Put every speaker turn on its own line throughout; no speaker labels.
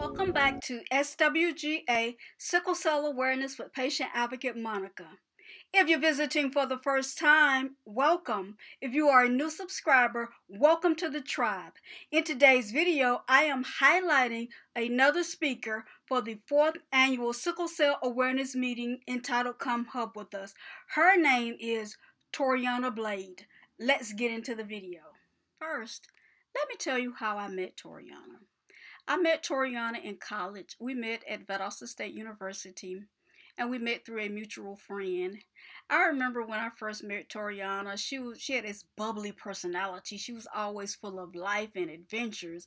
Welcome back to SWGA Sickle Cell Awareness with Patient Advocate Monica. If you're visiting for the first time, welcome. If you are a new subscriber, welcome to the tribe. In today's video, I am highlighting another speaker for the 4th annual Sickle Cell Awareness meeting entitled Come Hub With Us. Her name is Toriana Blade. Let's get into the video. First, let me tell you how I met Toriana. I met Toriana in college. We met at Valdosta State University, and we met through a mutual friend. I remember when I first met Toriana, she had this bubbly personality. She was always full of life and adventures.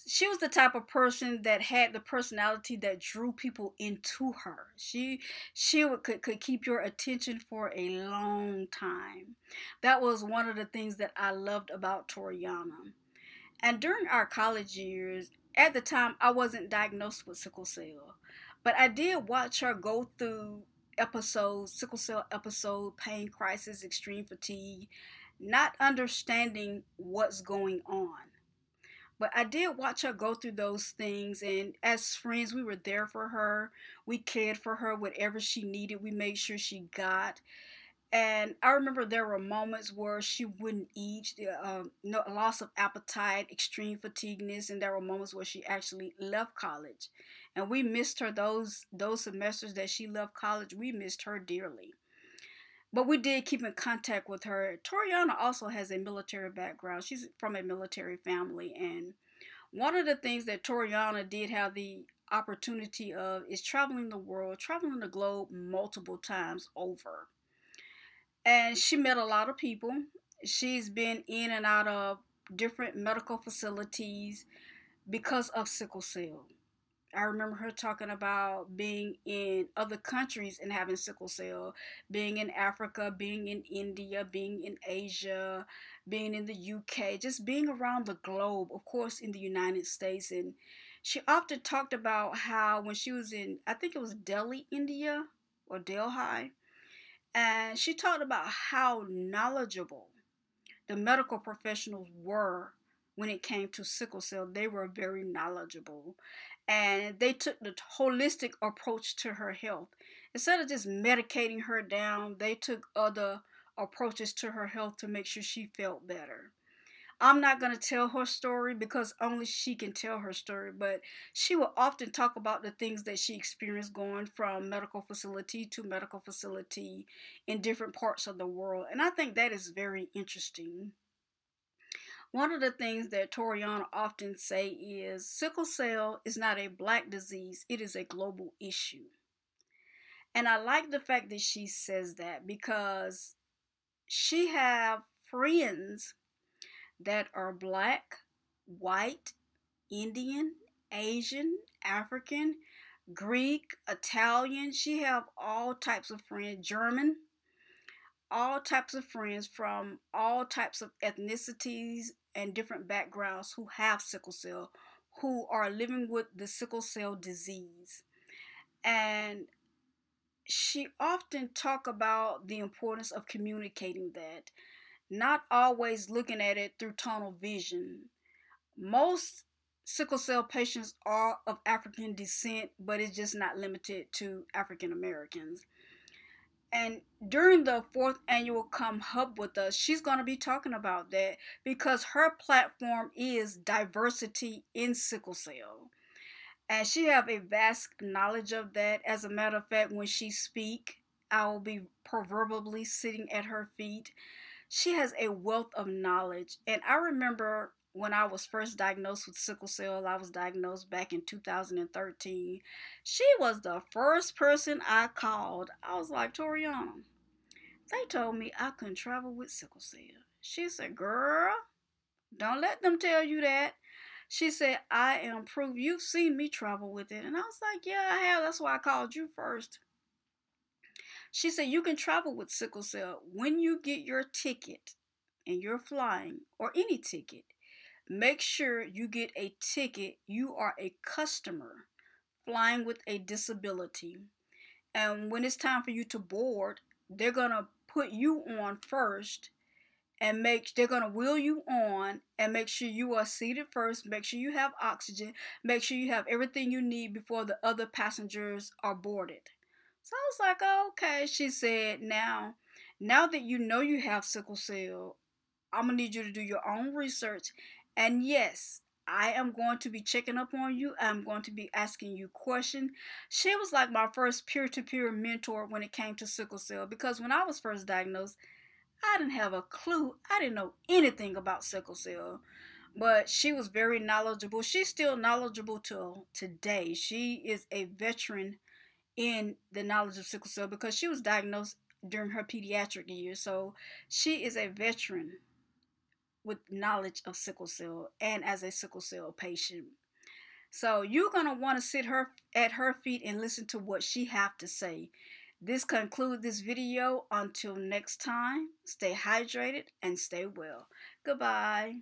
She was the type of person that had the personality that drew people into her. She could keep your attention for a long time. That was one of the things that I loved about Toriana. And during our college years, at the time, I wasn't diagnosed with sickle cell, but I did watch her go through episodes, sickle cell episode, pain crisis, extreme fatigue, not understanding what's going on. But I did watch her go through those things, and as friends, we were there for her. We cared for her, whatever she needed, we made sure she got. And I remember there were moments where she wouldn't eat, loss of appetite, extreme fatigueness, and there were moments where she actually left college. And we missed her those semesters that she left college. We missed her dearly. But we did keep in contact with her. Toriana also has a military background. She's from a military family. And one of the things that Toriana did have the opportunity of is traveling the world, traveling the globe multiple times over. And she met a lot of people. She's been in and out of different medical facilities because of sickle cell. I remember her talking about being in other countries and having sickle cell, being in Africa, being in India, being in Asia, being in the UK, just being around the globe, of course, in the United States. And she often talked about how when she was in, I think it was Delhi, India, or Delhi, and she talked about how knowledgeable the medical professionals were when it came to sickle cell. They were very knowledgeable, and they took the holistic approach to her health. Instead of just medicating her down, they took other approaches to her health to make sure she felt better. I'm not going to tell her story because only she can tell her story, but she will often talk about the things that she experienced going from medical facility to medical facility in different parts of the world, and I think that is very interesting. One of the things that Toriana often say is sickle cell is not a black disease, it is a global issue. And I like the fact that she says that because she have friends that are black, white, Indian, Asian, African, Greek, Italian. She have all types of friends, German, all types of friends from all types of ethnicities and different backgrounds who have sickle cell, who are living with the sickle cell disease. And she often talk about the importance of communicating that. Not always looking at it through tunnel vision. Most sickle cell patients are of African descent, but it's just not limited to African Americans. And during the 4th annual Come Hub With Us, she's going to be talking about that because her platform is diversity in sickle cell. And she have a vast knowledge of that. As a matter of fact, when she speak, I will be proverbially sitting at her feet. She has a wealth of knowledge. And I remember when I was first diagnosed with sickle cell, I was diagnosed back in 2013. She was the first person I called. I was like, Toriana, they told me I couldn't travel with sickle cell. She said, girl, don't let them tell you that. She said, I am proof. You've seen me travel with it. And I was like, yeah, I have. That's why I called you first. She said, you can travel with sickle cell. When you get your ticket and you're flying, or any ticket, make sure you get a ticket. You are a customer flying with a disability. And when it's time for you to board, they're going to put you on first. and they're going to wheel you on and make sure you are seated first, make sure you have oxygen, make sure you have everything you need before the other passengers are boarded. So I was like, oh, okay. She said, now that you know you have sickle cell, I'm going to need you to do your own research. And yes, I am going to be checking up on you. I'm going to be asking you questions. She was like my first peer-to-peer mentor when it came to sickle cell, because when I was first diagnosed, I didn't have a clue. I didn't know anything about sickle cell. But she was very knowledgeable. She's still knowledgeable till today. She is a veteran in the knowledge of sickle cell because she was diagnosed during her pediatric years. So she is a veteran with knowledge of sickle cell and as a sickle cell patient. So you're going to want to sit at her feet and listen to what she have to say. This concludes this video. Until next time, stay hydrated and stay well. Goodbye.